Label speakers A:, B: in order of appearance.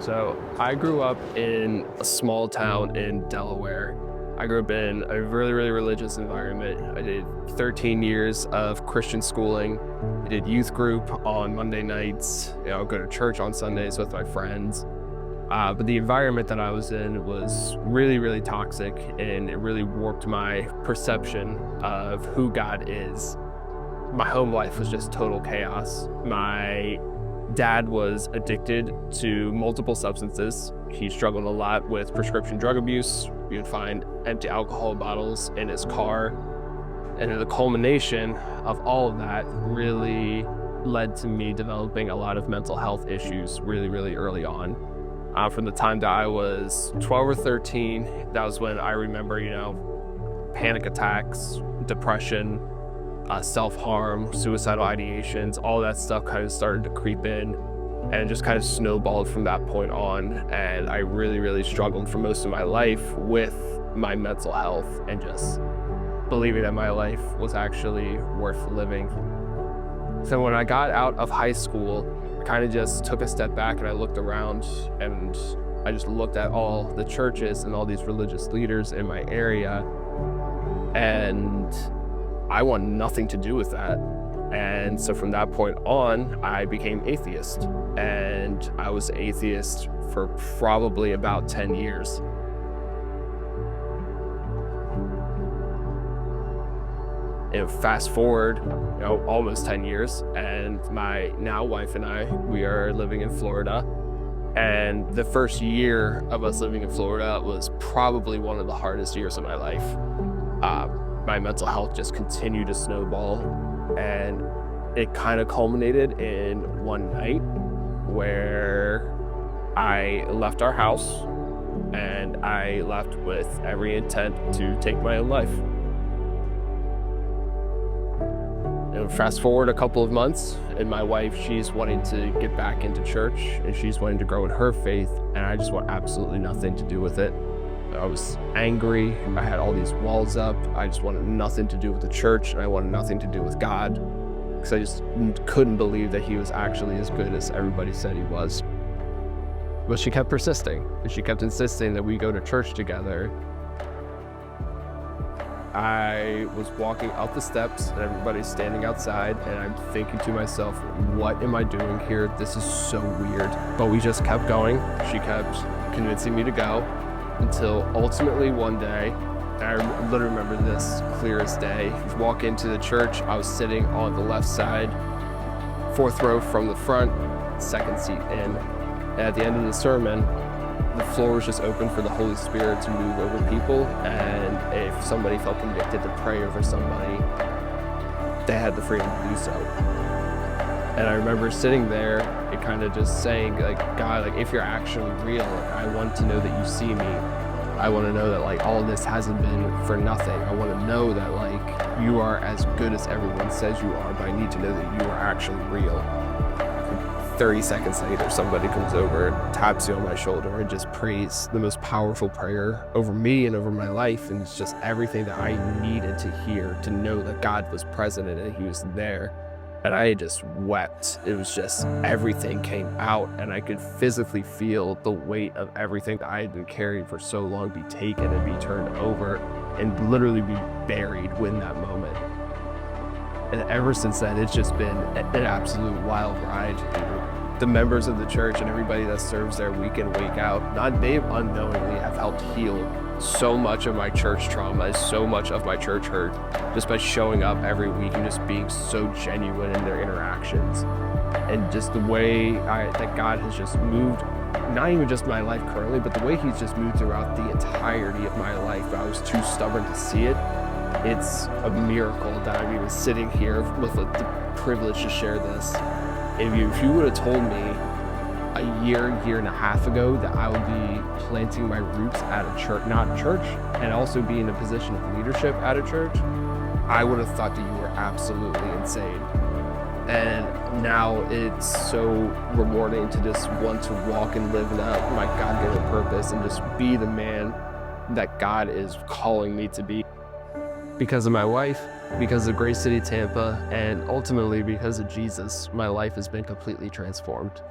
A: So I grew up in a small town in Delaware. I grew up in a really, really religious environment. I did 13 years of Christian schooling. I did youth group on Monday nights. Go to church on Sundays with my friends. But the environment that I was in was really, really toxic, and it really warped my perception of who God is. My home life was just total chaos. My dad was addicted to multiple substances. He struggled a lot with prescription drug abuse. You would find empty alcohol bottles in his car. And the culmination of all of that really led to me developing a lot of mental health issues really, really early on. From the time that I was 12 or 13, that was when I remember, panic attacks, depression, self-harm, suicidal ideations, all that stuff kind of started to creep in, and it just kind of snowballed from that point on. And I really, really struggled for most of my life with my mental health and just believing that my life was actually worth living. So when I got out of high school, I kind of just took a step back and I looked around, and I just looked at all the churches and all these religious leaders in my area, and I want nothing to do with that. And so from that point on, I became atheist, and I was atheist for probably about 10 years. And fast forward, almost 10 years, and my now wife and I, we are living in Florida. And the first year of us living in Florida was probably one of the hardest years of my life. My mental health just continued to snowball, and it kind of culminated in one night where I left our house, and I left with every intent to take my own life. And fast forward a couple of months, and my wife, she's wanting to get back into church, and she's wanting to grow in her faith, and I just want absolutely nothing to do with it. I was angry. I had all these walls up. I just wanted nothing to do with the church, and I wanted nothing to do with God, because I just couldn't believe that he was actually as good as everybody said he was. But she kept persisting, and she kept insisting that we go to church together. I was walking up the steps, and everybody's standing outside, and I'm thinking to myself, what am I doing here? This is so weird. But we just kept going. She kept convincing me to go, until ultimately one day, and I literally remember this clear as day, walk into the church. I was sitting on the left side, fourth row from the front, second seat in. And at the end of the sermon, the floor was just open for the Holy Spirit to move over people, and if somebody felt convicted to pray over somebody, they had the freedom to do so. And I remember sitting there and kind of just saying, God, if you're actually real, I want to know that you see me. I want to know that all this hasn't been for nothing. I want to know that you are as good as everyone says you are, but I need to know that you are actually real. 30 seconds later, somebody comes over and taps you on my shoulder and just prays the most powerful prayer over me and over my life. And it's just everything that I needed to hear, to know that God was present and he was there. And I just wept. It was just, everything came out, and I could physically feel the weight of everything that I had been carrying for so long be taken and be turned over and literally be buried in that moment. And ever since then, it's just been an absolute wild ride. The members of the church and everybody that serves there week in, week out, they unknowingly have helped heal so much of my church trauma, so much of my church hurt, just by showing up every week and just being so genuine in their interactions. And just the way that God has just moved, not even just my life currently, but the way he's just moved throughout the entirety of my life. I was too stubborn to see it. It's a miracle that I'm even sitting here with the privilege to share this. If you would have told me a year and a half ago that I would be planting my roots at a church, and also be in a position of leadership at a church, I would have thought that you were absolutely insane. And now it's so rewarding to just want to walk and live in my God-given purpose and just be the man that God is calling me to be. Because of my wife, because of Grace City Tampa, and ultimately because of Jesus, my life has been completely transformed.